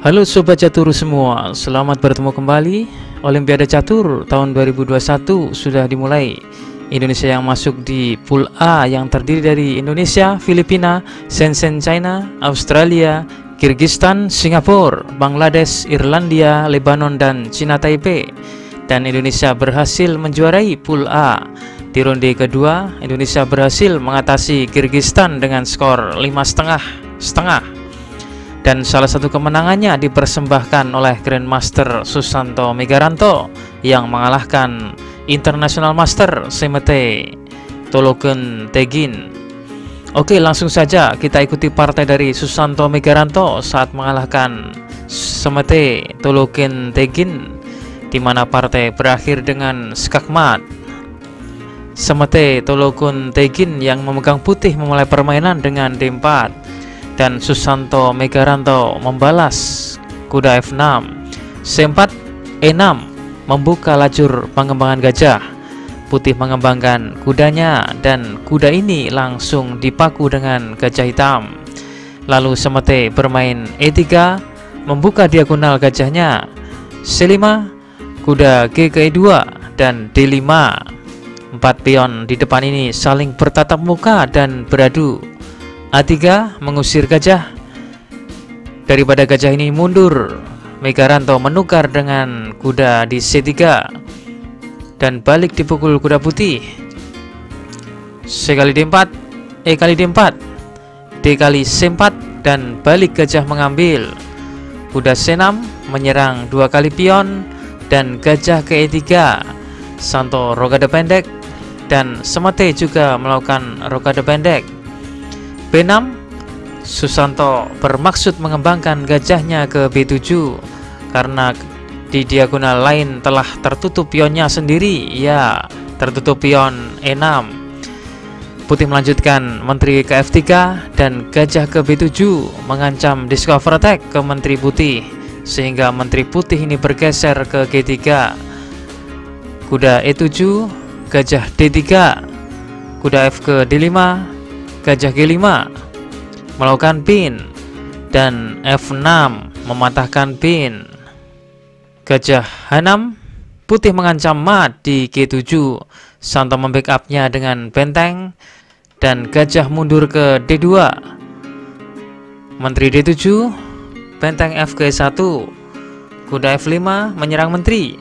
Halo Sobat Catur semua, selamat bertemu kembali. Olimpiade Catur tahun 2021 sudah dimulai. Indonesia yang masuk di Pool A yang terdiri dari Indonesia, Filipina, Shenzhen China, Australia, Kyrgyzstan, Singapura, Bangladesh, Irlandia, Lebanon, dan Cina Taipei. Dan Indonesia berhasil menjuarai Pool A. Di ronde kedua, Indonesia berhasil mengatasi Kyrgyzstan dengan skor 5,5. Dan salah satu kemenangannya dipersembahkan oleh Grandmaster Susanto Megaranto yang mengalahkan International Master Semete Toloken Tegin. Oke, langsung saja kita ikuti partai dari Susanto Megaranto saat mengalahkan Semete Toloken Tegin, di mana partai berakhir dengan skakmat. Semete Toloken Tegin yang memegang putih memulai permainan dengan D4. Dan Susanto Megaranto membalas kuda F6, C4, E6 membuka lajur pengembangan gajah. Putih mengembangkan kudanya dan kuda ini langsung dipaku dengan gajah hitam. Lalu Semete bermain E3 membuka diagonal gajahnya. C5, kuda G ke E2 dan D5. 4 pion di depan ini saling bertatap muka dan beradu. A3 mengusir gajah. Daripada gajah ini mundur, Megaranto menukar dengan kuda di C3 dan balik dipukul kuda putih. C kali D4, E kali D4, D kali C4 dan balik gajah mengambil. Kuda C6 menyerang 2 kali pion dan gajah ke E3. Santo rokade pendek dan Semete juga melakukan rokade pendek. B6, Susanto bermaksud mengembangkan gajahnya ke B7 karena di diagonal lain telah tertutup pionnya sendiri, ya tertutup pion E6. Putih melanjutkan menteri ke F3 dan gajah ke B7 mengancam discover attack ke menteri putih, sehingga menteri putih ini bergeser ke G3. Kuda E7, gajah D3, kuda F ke D5, gajah G5 melakukan pin dan F6 mematahkan pin. Gajah H6, putih mengancam mat di G7. Santo membackupnya dengan benteng dan gajah mundur ke D2. Menteri D7, benteng F ke E1, kuda F5 menyerang menteri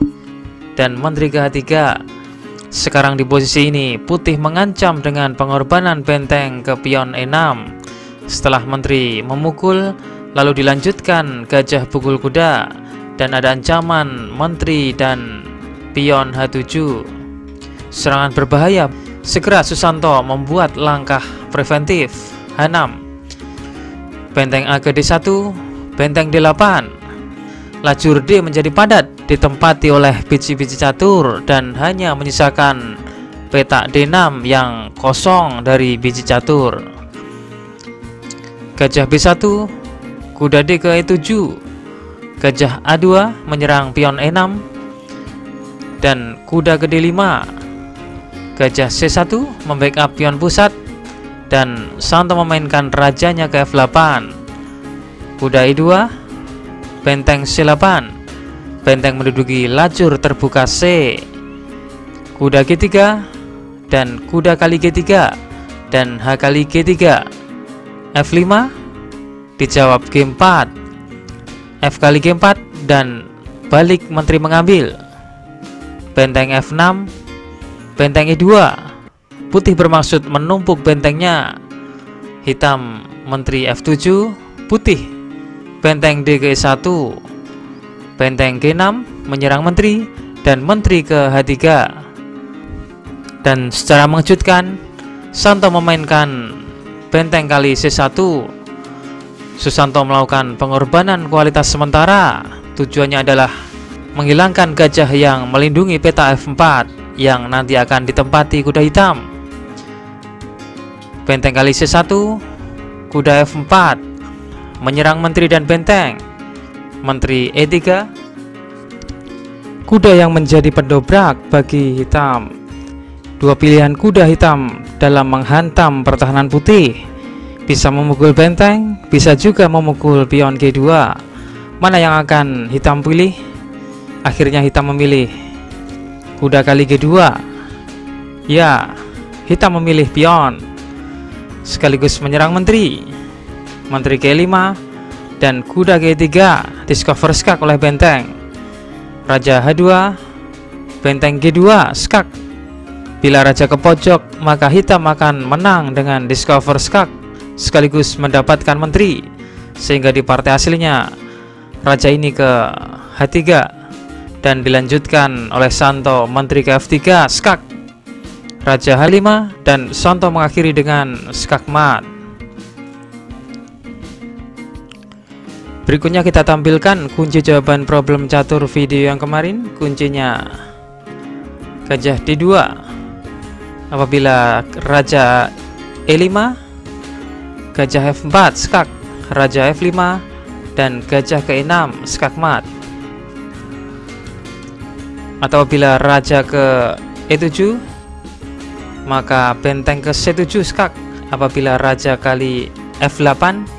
dan menteri ke H3. Sekarang di posisi ini putih mengancam dengan pengorbanan benteng ke pion E6. Setelah menteri memukul, lalu dilanjutkan gajah pukul kuda dan ada ancaman menteri dan pion H7. Serangan berbahaya. Segera Susanto membuat langkah preventif. H6, benteng A ke D1, benteng D8. Lajur D menjadi padat ditempati oleh biji-biji catur dan hanya menyisakan petak D6 yang kosong dari biji catur. Gajah B1, kuda D ke E7, gajah A2 menyerang pion E6 dan kuda ke D5. Gajah C1 membackup pion pusat dan Santo memainkan rajanya ke F8. Kuda E2, benteng C8, benteng menduduki lajur terbuka C. Kuda G3 dan kuda kali G3 dan H kali G3. F5 dijawab G4, F kali G4 dan balik menteri mengambil. Benteng F6, benteng E2. Putih bermaksud menumpuk bentengnya. Hitam menteri F7, putih benteng D ke E1, benteng G6 menyerang menteri dan menteri ke H3. Dan secara mengejutkan, Santo memainkan benteng kali C1. Susanto melakukan pengorbanan kualitas sementara. Tujuannya adalah menghilangkan gajah yang melindungi peta F4 yang nanti akan ditempati kuda hitam. Benteng kali C1, kuda F4 menyerang menteri dan benteng. Menteri E3, kuda yang menjadi pendobrak bagi hitam. Dua pilihan kuda hitam dalam menghantam pertahanan putih. Bisa memukul benteng, bisa juga memukul pion G2. Mana yang akan hitam pilih? Akhirnya hitam memilih kuda kali G2. Ya, hitam memilih pion sekaligus menyerang menteri G5, dan kuda G3 discover skak oleh benteng. Raja H2, benteng G2 skak. Bila raja ke pojok, maka hitam akan menang dengan discover skak sekaligus mendapatkan menteri, sehingga di partai aslinya raja ini ke H3 dan dilanjutkan oleh Santo menteri ke F3 skak, raja H5, dan Santo mengakhiri dengan skak mat. Berikutnya kita tampilkan kunci jawaban problem catur video yang kemarin. Kuncinya gajah D2 apabila raja E5, gajah F4 skak, raja F5, dan gajah ke E6 skak mat. Atau apabila raja ke E7, maka benteng ke C7 skak. Apabila raja kali F8,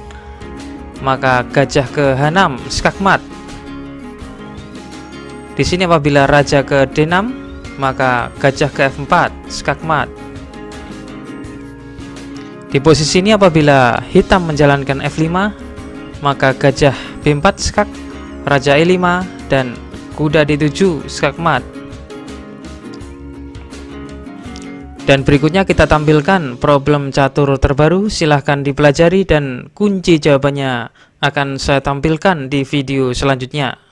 maka gajah ke H6 skak mat. Di sini apabila raja ke D6, maka gajah ke F4 skak mat. Di posisi ini apabila hitam menjalankan F5, maka gajah B4 skak, raja E5, dan kuda D7 skak mat. Dan berikutnya kita tampilkan problem catur terbaru. Silahkan dipelajari dan kunci jawabannya akan saya tampilkan di video selanjutnya.